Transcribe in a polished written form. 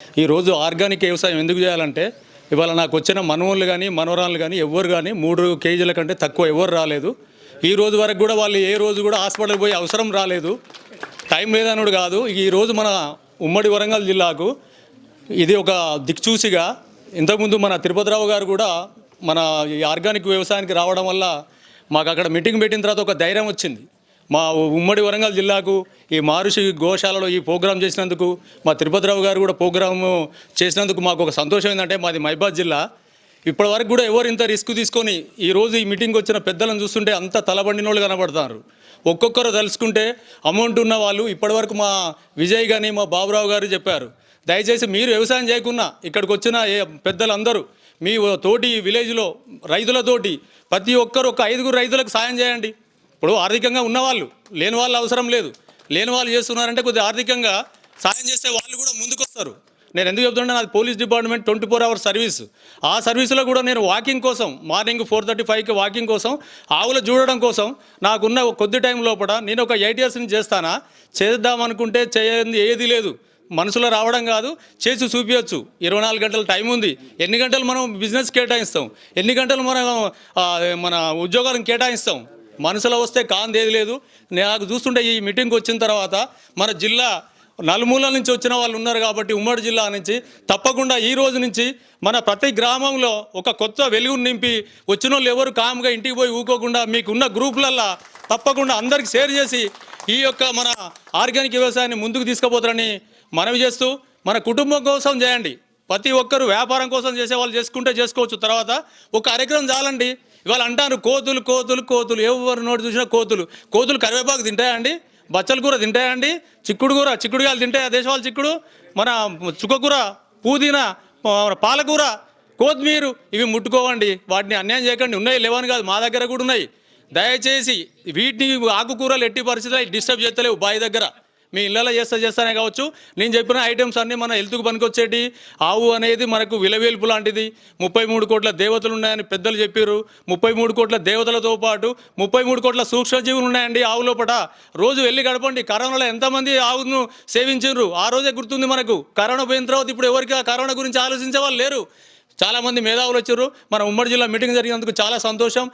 ఈరోజు ఆర్గానిక్ వ్యవసాయం ఎందుకు చేయాలంటే ఇవాళ నాకు వచ్చిన మనవళ్ళు కానీ మనవరాళ్ళు కానీ ఎవ్వరు కానీ 3 కేజీల కంటే తక్కువ ఎవరు రాలేదు. ఈ రోజు వరకు కూడా వాళ్ళు ఏ రోజు కూడా హాస్పిటల్కి పోయే అవసరం రాలేదు. టైం లేదనుడు కాదు. ఈరోజు మన ఉమ్మడి వరంగల్ జిల్లాకు ఇది ఒక దిక్చూసిగా ఇంతకుముందు మన తిరుపతిరావు గారు కూడా మన ఈ ఆర్గానిక్ వ్యవసాయానికి రావడం వల్ల మాకు అక్కడ మీటింగ్ పెట్టిన తర్వాత ఒక ధైర్యం వచ్చింది. మా ఉమ్మడి వరంగల్ జిల్లాకు ఈ మహర్షి గోశాలలో ఈ ప్రోగ్రాం చేసినందుకు మా తిరుపతిరావు గారు కూడా ప్రోగ్రాము చేసినందుకు మాకు ఒక సంతోషం ఏంటంటే మాది మహిబాద్ జిల్లా. ఇప్పటివరకు కూడా ఎవరు ఇంత రిస్క్ తీసుకొని ఈరోజు ఈ మీటింగ్ వచ్చిన పెద్దలను చూస్తుంటే అంత తలబండిన వాళ్ళు కనబడతారు. ఒక్కొక్కరు తలుచుకుంటే అమౌంట్ ఉన్న వాళ్ళు ఇప్పటివరకు మా విజయ్ కానీ మా బాబురావు గారు చెప్పారు, దయచేసి మీరు వ్యవసాయం చేయకున్నా ఇక్కడికి వచ్చిన పెద్దలందరూ మీ తోటి విలేజ్లో రైతులతోటి ప్రతి ఒక్కరు ఒక 5 రైతులకు సాయం చేయండి. ఇప్పుడు ఆర్థికంగా ఉన్నవాళ్ళు లేని వాళ్ళు అవసరం లేదు. లేని వాళ్ళు చేస్తున్నారంటే కొద్దిగా ఆర్థికంగా సాయం చేస్తే వాళ్ళు కూడా ముందుకు వస్తారు. నేను ఎందుకు చెప్తుంటే నాది పోలీస్ డిపార్ట్మెంట్ 24 hours సర్వీస్. ఆ సర్వీస్లో కూడా నేను వాకింగ్ కోసం మార్నింగ్ 4:35కి వాకింగ్ కోసం ఆవులు చూడడం కోసం నాకున్న కొద్ది టైం లోపల నేను ఒక 8 years నుంచి చేద్దామనుకుంటే చేయంది ఏది లేదు. మనసులో రావడం కాదు, చేసి చూపించచ్చు. 24 గంటల టైం ఉంది. ఎన్ని గంటలు మనం బిజినెస్ కేటాయిస్తాం, ఎన్ని గంటలు మనం మన ఉద్యోగాలను కేటాయిస్తాం. మనసులో వస్తే కాందేది లేదు. నాకు చూస్తుంటే ఈ మీటింగ్కి వచ్చిన తర్వాత మన జిల్లా నలుమూలల నుంచి వచ్చిన వాళ్ళు ఉన్నారు కాబట్టి ఉమ్మడి జిల్లా నుంచి తప్పకుండా ఈ రోజు నుంచి మన ప్రతి గ్రామంలో ఒక కొత్త వెలుగును నింపి వచ్చిన వాళ్ళు ఎవరు కామ్గా ఇంటికి పోయి ఊకోకుండా మీకున్న గ్రూపులల్లో తప్పకుండా అందరికి షేర్ చేసి ఈ యొక్క మన ఆర్గానిక్ వ్యవసాయాన్ని ముందుకు తీసుకుపోతారని మనవి చేస్తూ మన కుటుంబం కోసం చేయండి. ప్రతి ఒక్కరు వ్యాపారం కోసం చేసే వాళ్ళు చేసుకోవచ్చు. తర్వాత ఒక అరెకరం చాలండి. ఇవాళ అంటారు కోతులు కోతులు కోతులు, ఎవరు నోటి చూసినా కోతులు కరివేపాకు తింటాయండి, బచ్చల కూర తింటాయండి, చిక్కుడుగాయలు తింటాయా దేశవాళీ చిక్కుడు, మన చుక్కకూర, పుదీనా, పాలకూర, కొత్తిమీర ఇవి ముట్టుకోవండి. వాటిని అన్యాయం చేయకండి. ఉన్నాయి లేవని కాదు, మా దగ్గర కూడా ఉన్నాయి. దయచేసి వీటిని ఆకుకూరలు ఎట్టి పరిస్థితుల్లో డిస్టర్బ్ చేస్తలేవు. బావి దగ్గర మీ ఇళ్ళలో చేస్తానే కావచ్చు. నేను చెప్పిన ఐటమ్స్ అన్నీ మన హెల్త్కు పనికొచ్చేటి. ఆవు అనేది మనకు విలవేల్పు లాంటిది. 33 కోట్ల దేవతలు ఉన్నాయని పెద్దలు చెప్పారు. 33 కోట్ల దేవతలతో పాటు 33 కోట్ల సూక్ష్మజీవులు ఉన్నాయండి ఆవు లోపల. రోజు వెళ్ళి గడపండి. కరోనాలో ఎంతమంది ఆవును సేవించారు ఆ రోజే గుర్తుంది మనకు. కరోనా పోయిన తర్వాత ఇప్పుడు ఎవరికి ఆ కరోనా గురించి ఆలోచించే వాళ్ళు లేరు. చాలామంది మేధావులు వచ్చారు. మన ఉమ్మడి జిల్లా మీటింగ్ జరిగినందుకు చాలా సంతోషం.